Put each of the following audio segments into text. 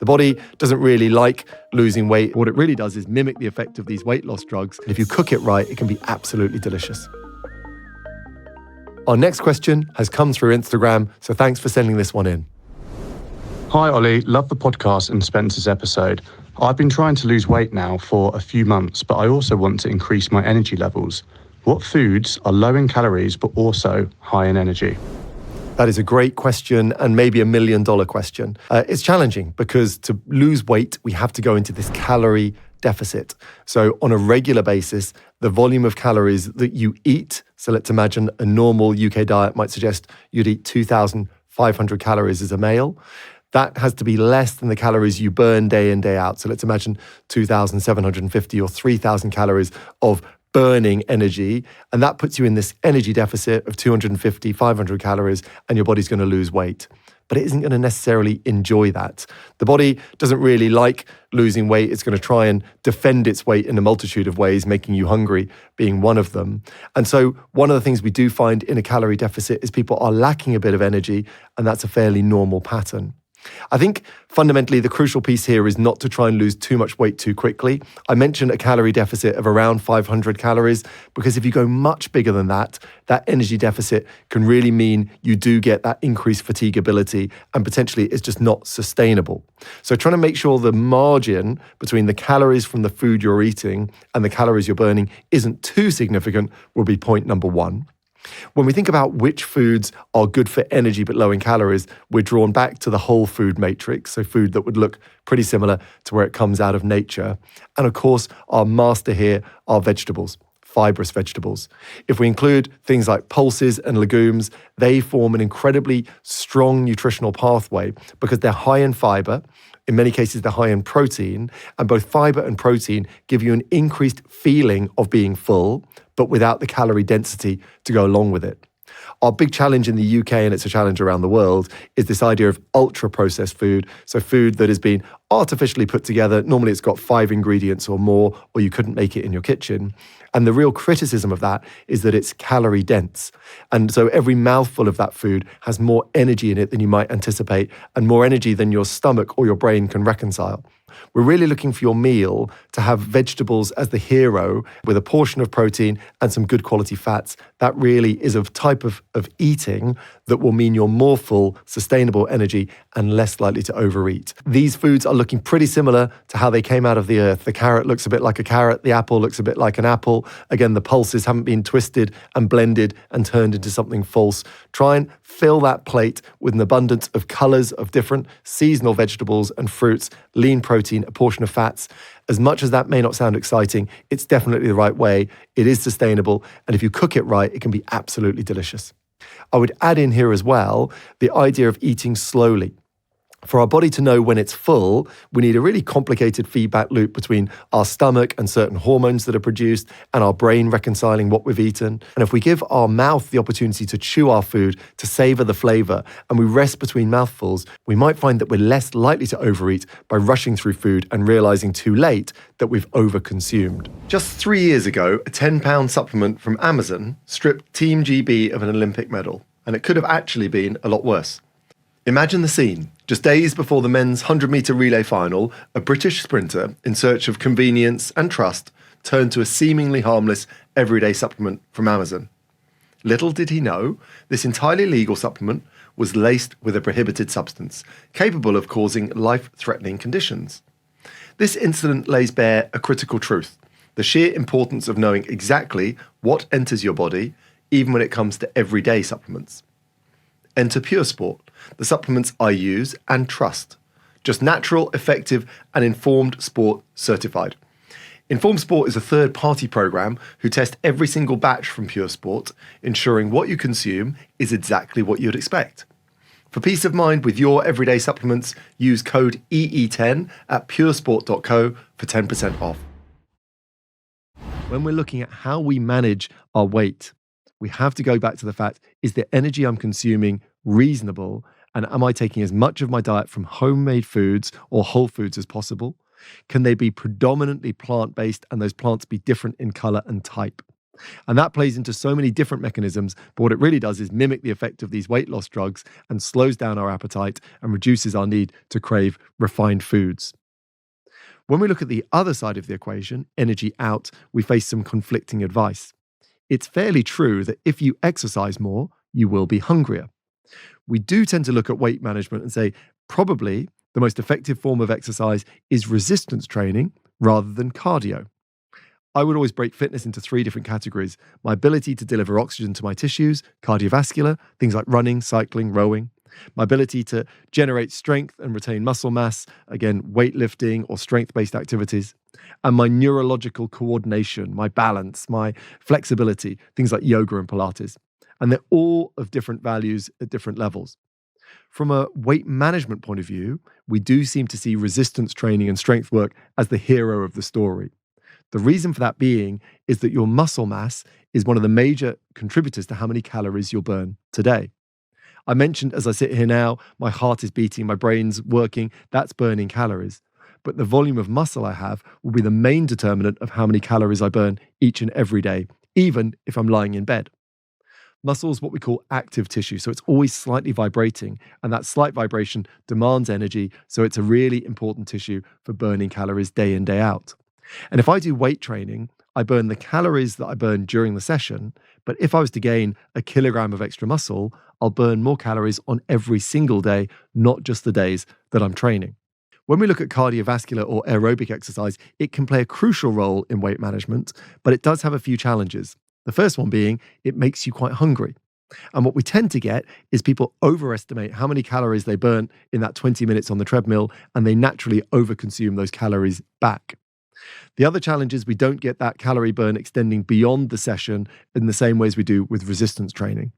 body doesn't really like losing weight. What it really does is mimic the effect of these weight loss drugs. And if you cook it right, it can be absolutely delicious. Our next question has come through Instagram, so thanks for sending this one in. Hi Ollie, love the podcast and Spencer's episode. I've been trying to lose weight now for a few months, but I also want to increase my energy levels. What foods are low in calories but also high in energy? That is a great question and maybe $1 million question. It's challenging because to lose weight, we have to go into this calorie deficit. So on a regular basis, the volume of calories that you eat, so let's imagine a normal UK diet might suggest you'd eat 2,500 calories as a male. That has to be less than the calories you burn day in, day out. So let's imagine 2,750 or 3,000 calories of burning energy. And that puts you in this energy deficit of 250, 500 calories, and your body's going to lose weight. But it isn't going to necessarily enjoy that. The body doesn't really like losing weight. It's going to try and defend its weight in a multitude of ways, making you hungry being one of them. And so one of the things we do find in a calorie deficit is people are lacking a bit of energy, and that's a fairly normal pattern. I think fundamentally the crucial piece here is not to try and lose too much weight too quickly. I mentioned a calorie deficit of around 500 calories because if you go much bigger than that, that energy deficit can really mean you do get that increased fatigability and potentially it's just not sustainable. So trying to make sure the margin between the calories from the food you're eating and the calories you're burning isn't too significant will be point number one. When we think about which foods are good for energy but low in calories, we're drawn back to the whole food matrix, so food that would look pretty similar to where it comes out of nature. And of course, our master here are vegetables, fibrous vegetables. If we include things like pulses and legumes, they form an incredibly strong nutritional pathway because they're high in fiber. In many cases, they're high in protein, and both fiber and protein give you an increased feeling of being full, but without the calorie density to go along with it. Our big challenge in the UK, and it's a challenge around the world, is this idea of ultra-processed food. So food that has been artificially put together. Normally it's got 5 ingredients or more, or you couldn't make it in your kitchen. And the real criticism of that is that it's calorie dense. And so every mouthful of that food has more energy in it than you might anticipate, and more energy than your stomach or your brain can reconcile. We're really looking for your meal to have vegetables as the hero with a portion of protein and some good quality fats. That really is a type of eating that will mean you're more full, sustainable energy and less likely to overeat. These foods are looking pretty similar to how they came out of the earth. The carrot looks a bit like a carrot. The apple looks a bit like an apple. Again, the pulses haven't been twisted and blended and turned into something false. Try and fill that plate with an abundance of colors of different seasonal vegetables and fruits, lean protein, a portion of fats. As much as that may not sound exciting, it's definitely the right way. It is sustainable. And if you cook it right, it can be absolutely delicious. I would add in here as well the idea of eating slowly. For our body to know when it's full, we need a really complicated feedback loop between our stomach and certain hormones that are produced and our brain reconciling what we've eaten. And if we give our mouth the opportunity to chew our food, to savor the flavor, and we rest between mouthfuls, we might find that we're less likely to overeat by rushing through food and realizing too late that we've overconsumed. Just 3 years ago, a 10-pound supplement from Amazon stripped Team GB of an Olympic medal, and it could have actually been a lot worse. Imagine the scene. Just days before the men's 100-metre relay final, a British sprinter in search of convenience and trust turned to a seemingly harmless everyday supplement from Amazon. Little did he know, this entirely legal supplement was laced with a prohibited substance, capable of causing life-threatening conditions. This incident lays bare a critical truth, the sheer importance of knowing exactly what enters your body, even when it comes to everyday supplements. Enter Pure Sport, the supplements I use and trust. Just natural, effective, and Informed Sport certified. Informed Sport is a third-party program who test every single batch from Pure Sport, ensuring what you consume is exactly what you'd expect. For peace of mind with your everyday supplements, use code EE10 at puresport.co for 10% off. When we're looking at how we manage our weight, we have to go back to the fact, is the energy I'm consuming reasonable? And am I taking as much of my diet from homemade foods or whole foods as possible? Can they be predominantly plant-based and those plants be different in color and type? And that plays into so many different mechanisms, but what it really does is mimic the effect of these weight loss drugs and slows down our appetite and reduces our need to crave refined foods. When we look at the other side of the equation, energy out, we face some conflicting advice. It's fairly true that if you exercise more, you will be hungrier. We do tend to look at weight management and say, probably the most effective form of exercise is resistance training rather than cardio. I would always break fitness into 3 different categories: my ability to deliver oxygen to my tissues, cardiovascular, things like running, cycling, rowing; my ability to generate strength and retain muscle mass, again, weightlifting or strength-based activities; and my neurological coordination, my balance, my flexibility, things like yoga and Pilates. And they're all of different values at different levels. From a weight management point of view, we do seem to see resistance training and strength work as the hero of the story. The reason for that being is that your muscle mass is one of the major contributors to how many calories you'll burn today. I mentioned as I sit here now, my heart is beating, my brain's working, that's burning calories. But the volume of muscle I have will be the main determinant of how many calories I burn each and every day, even if I'm lying in bed. Muscle is what we call active tissue, so it's always slightly vibrating, and that slight vibration demands energy, so it's a really important tissue for burning calories day in, day out. And if I do weight training, I burn the calories that I burn during the session, but if I was to gain a kilogram of extra muscle, I'll burn more calories on every single day, not just the days that I'm training. When we look at cardiovascular or aerobic exercise, it can play a crucial role in weight management, but it does have a few challenges. The first one being, it makes you quite hungry. And what we tend to get is people overestimate how many calories they burn in that 20 minutes on the treadmill, and they naturally overconsume those calories back. The other challenge is we don't get that calorie burn extending beyond the session in the same way as we do with resistance training.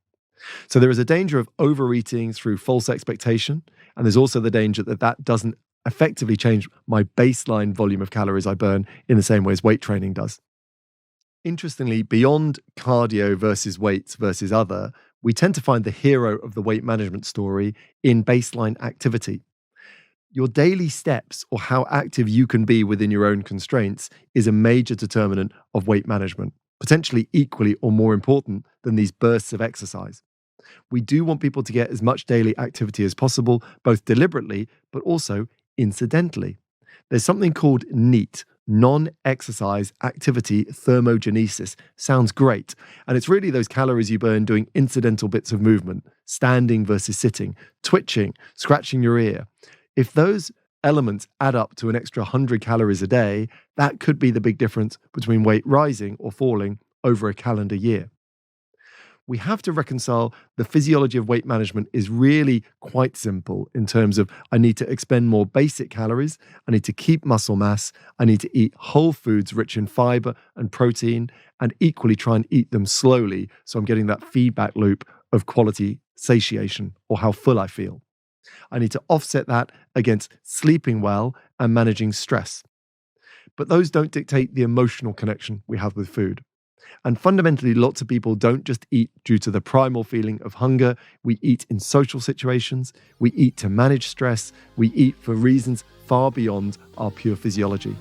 So there is a danger of overeating through false expectation, and there's also the danger that that doesn't effectively change my baseline volume of calories I burn in the same way as weight training does. Interestingly, beyond cardio versus weights versus other, we tend to find the hero of the weight management story in baseline activity. Your daily steps, or how active you can be within your own constraints, is a major determinant of weight management, potentially equally or more important than these bursts of exercise. We do want people to get as much daily activity as possible, both deliberately, but also incidentally. There's something called NEAT, non-exercise activity thermogenesis. Sounds great. And it's really those calories you burn doing incidental bits of movement, standing versus sitting, twitching, scratching your ear. If those elements add up to an extra 100 calories a day, that could be the big difference between weight rising or falling over a calendar year. We have to reconcile the physiology of weight management is really quite simple in terms of I need to expend more basic calories, I need to keep muscle mass, I need to eat whole foods rich in fiber and protein, and equally try and eat them slowly so I'm getting that feedback loop of quality satiation or how full I feel. I need to offset that against sleeping well and managing stress. But those don't dictate the emotional connection we have with food. And fundamentally, lots of people don't just eat due to the primal feeling of hunger. We eat in social situations. We eat to manage stress. We eat for reasons far beyond our pure physiology.